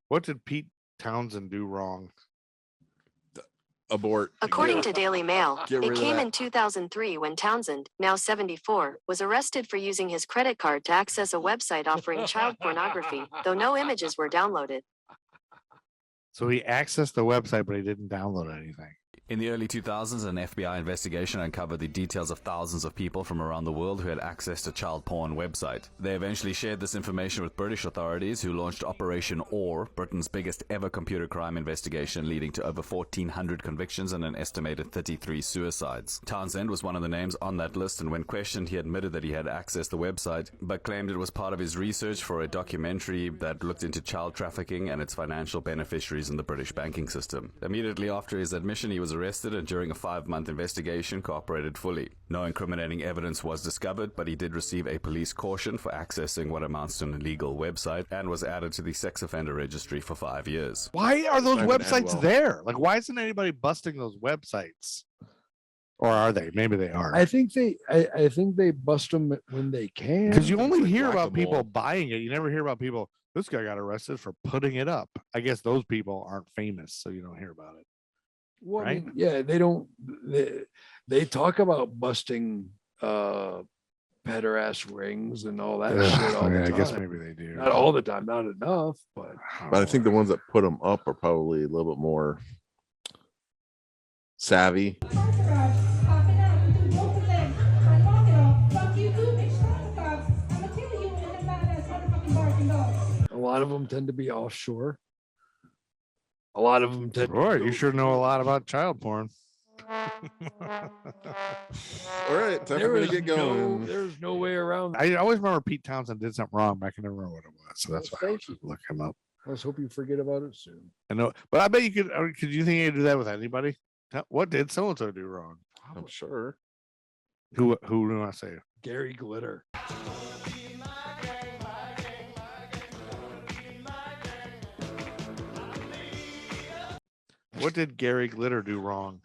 What did Pete Townsend do wrong? Abort. According to Daily Mail, Get rid it of came that. in 2003 when Townsend, now 74, was arrested for using his credit card to access a website offering child pornography, though no images were downloaded. So he accessed the website, but he didn't download anything. In the early 2000s, an FBI investigation uncovered the details of thousands of people from around the world who had access to child porn website. They eventually shared this information with British authorities, who launched Operation OR, Britain's biggest ever computer crime investigation, leading to over 1,400 convictions and an estimated 33 suicides. Townsend was one of the names on that list, and when questioned, he admitted that he had accessed the website, but claimed it was part of his research for a documentary that looked into child trafficking and its financial beneficiaries in the British banking system. Immediately after his admission, he was arrested and during a 5-month investigation cooperated fully. No incriminating evidence was discovered, but he did receive a police caution for accessing what amounts to an illegal website and was added to the sex offender registry for 5 years. Why are those Not even websites well. there? Like, why isn't anybody busting those websites? Or are they? Maybe they are. I think they bust them when they can. Because you only like hear about whack-a-mole. people buying it. You never hear about people, this guy got arrested for putting it up. I guess those people aren't famous, so you don't hear about it. Well, I right? mean, yeah, they don't. They talk about busting pederast rings and all that shit all the Yeah, time. I guess maybe they do. Not all the time, not enough, but But I think the ones that put them up are probably a little bit more savvy. a lot of them tend to be offshore. A lot of them tend. Boy, to you sure know a lot about child porn. All right, time for me to get going. There's no way around. I always remember Pete Townsend did something wrong, but I can never remember what it was. So that's why I Thank was look him up. Let's hope you forget about it soon. I know, but I bet you could. Could you think you could do that with anybody? What did so and so do wrong? I'm sure. Who do I say? Gary Glitter. What did Gary Glitter do wrong?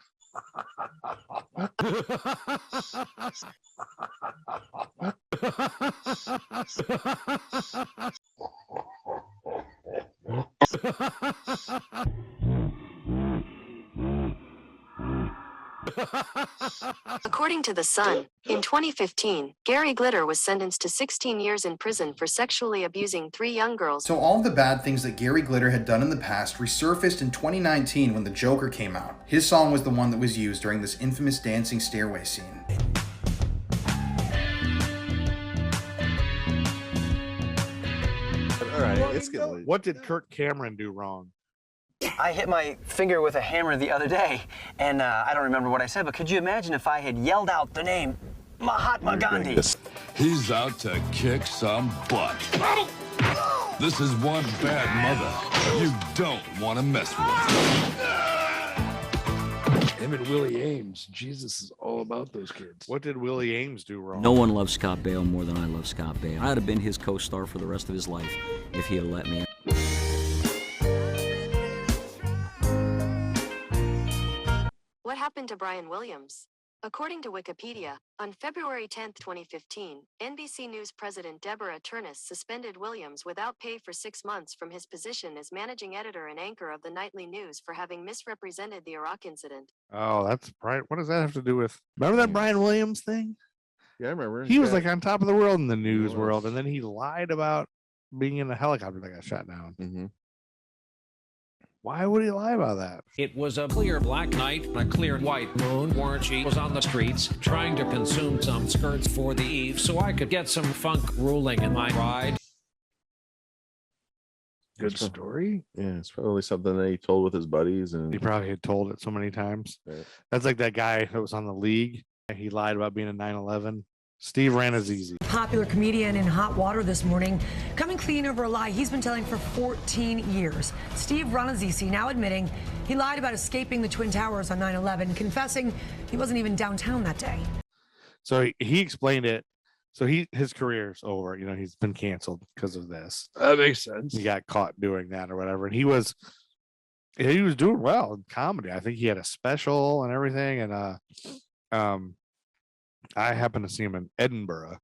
According to The Sun, in 2015, Gary Glitter was sentenced to 16 years in prison for sexually abusing 3 young girls. So all of the bad things that Gary Glitter had done in the past resurfaced in 2019 when The Joker came out. His song was the one that was used during this infamous dancing stairway scene. All right, it's getting late. What did Kirk Cameron do wrong? I hit my finger with a hammer the other day, and I don't remember what I said, but could you imagine if I had yelled out the name Mahatma Gandhi? He's out to kick some butt. This is one bad mother you don't want to mess with. Him and Willie Ames. Jesus is all about those kids. What did Willie Ames do wrong? No one loves Scott Bale more than I love Scott Bale. I'd have been his co-star for the rest of his life if he had let me. What happened to Brian Williams? According to Wikipedia, on February 10, 2015, NBC News president Deborah Turnus suspended Williams without pay for 6 months from his position as managing editor and anchor of the nightly news for having misrepresented the Iraq incident. Oh, that's right. What does that have to do with? Remember that Brian Williams thing? Yeah, I remember. He was Yeah. like on top of the world in the news was. world, and then he lied about being in a helicopter that got shot down. Mm-hmm. Why would he lie about that? It was a clear black night, a clear white moon. Warranty was on the streets trying to consume some skirts for the eve so I could get some funk ruling in my ride. Good story. Yeah, it's probably something that he told with his buddies, and He probably had told it so many times. Right. That's like that guy that was on the league. He lied about being a 9/11. Steve Ranazizi. Popular comedian in hot water this morning, coming clean over a lie he's been telling for 14 years. Steve Ranazizi now admitting he lied about escaping the Twin Towers on 9/11, confessing he wasn't even downtown that day. So he explained it. So his career's over. You know, he's been canceled because of this. That makes sense. He got caught doing that or whatever, and he was doing well in comedy. I think he had a special and everything, and I happened to see him in Edinburgh,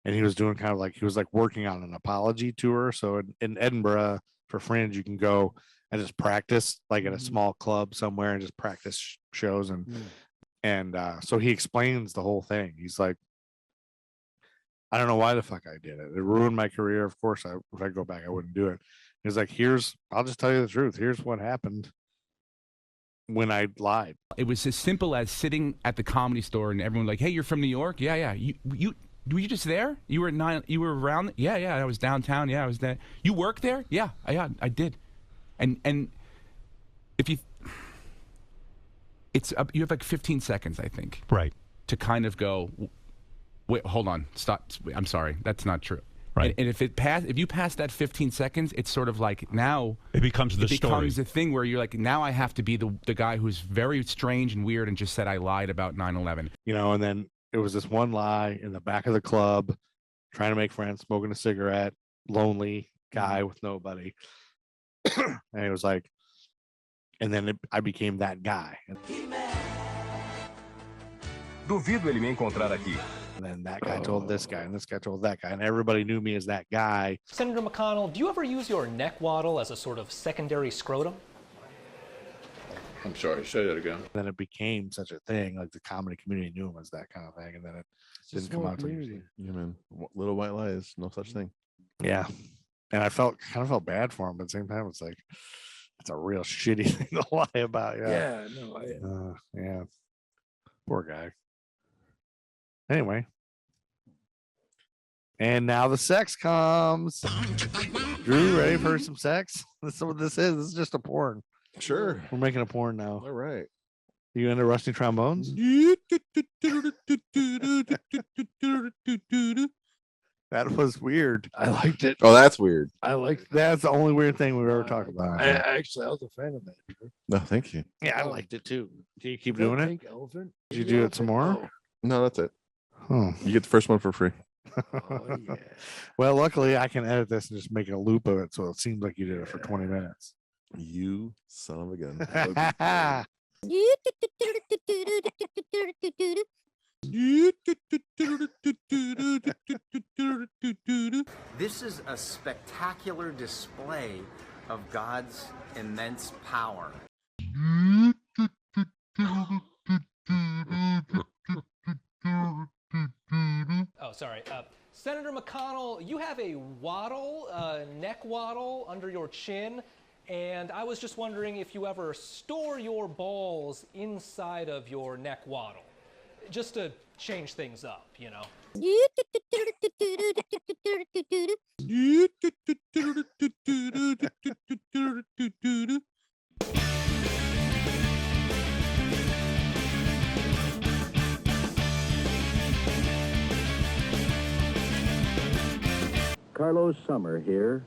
and he was doing kind of like he was like working on an apology tour. So in Edinburgh, for Fringe, you can go and just practice like at a small club somewhere and just practice shows. And so he explains the whole thing. He's like, I don't know why the fuck I did it. It ruined my career. Of course, if I go back, I wouldn't do it. He's like, I'll just tell you the truth. Here's what happened when I lied. It was as simple as sitting at the Comedy Store and everyone like, hey, you're from New York? Yeah. You were you just there? You were around? Yeah. I was downtown. Yeah, I was there. You work there? Yeah, I did. And if you have like 15 seconds, I think. Right. To kind of go, wait, hold on, stop. I'm sorry, that's not true. Right. And if you pass that 15 seconds, it's sort of like now it becomes the story. It becomes the thing where you're like, now I have to be the guy who's very strange and weird and just said I lied about 9/11. You know, and then it was this one lie in the back of the club, trying to make friends, smoking a cigarette, lonely guy with nobody. And it was like, and then I became that guy. Duvido ele me encontrar aqui. And then that guy told this guy, and this guy told that guy, and everybody knew me as that guy. Senator McConnell, do you ever use your neck waddle as a sort of secondary scrotum? I'm sorry, say that again. Then it became such a thing, like the comedy community knew him as that kind of thing, and then it didn't come out to me. Yeah, man. Little white lies, no such thing. Yeah, and I kind of felt bad for him, but at the same time, it's like it's a real shitty thing to lie about. Yeah, no, yeah, poor guy. Anyway, and now the sex comes. Drew, ready for some sex? This is what this is. This is just a porn. Sure. We're making a porn now. All right. You into rusty trombones? That was weird. I liked it. Oh, that's weird. That's the only weird thing we've ever talked about. I was a fan of that. No, thank you. Yeah, I liked it too. Do you keep doing it? Pink elephant. Did you do it some more? No, that's it. Oh. You get the first one for free. Oh, yeah. Well, luckily I can edit this and just make a loop of it, so it seems like you did it for 20 minutes. You son of a gun. This is a spectacular display of God's immense power. Oh, sorry. Senator McConnell, you have a waddle, neck waddle under your chin, and I was just wondering if you ever store your balls inside of your neck waddle, just to change things up, you know? Carlos Summer here.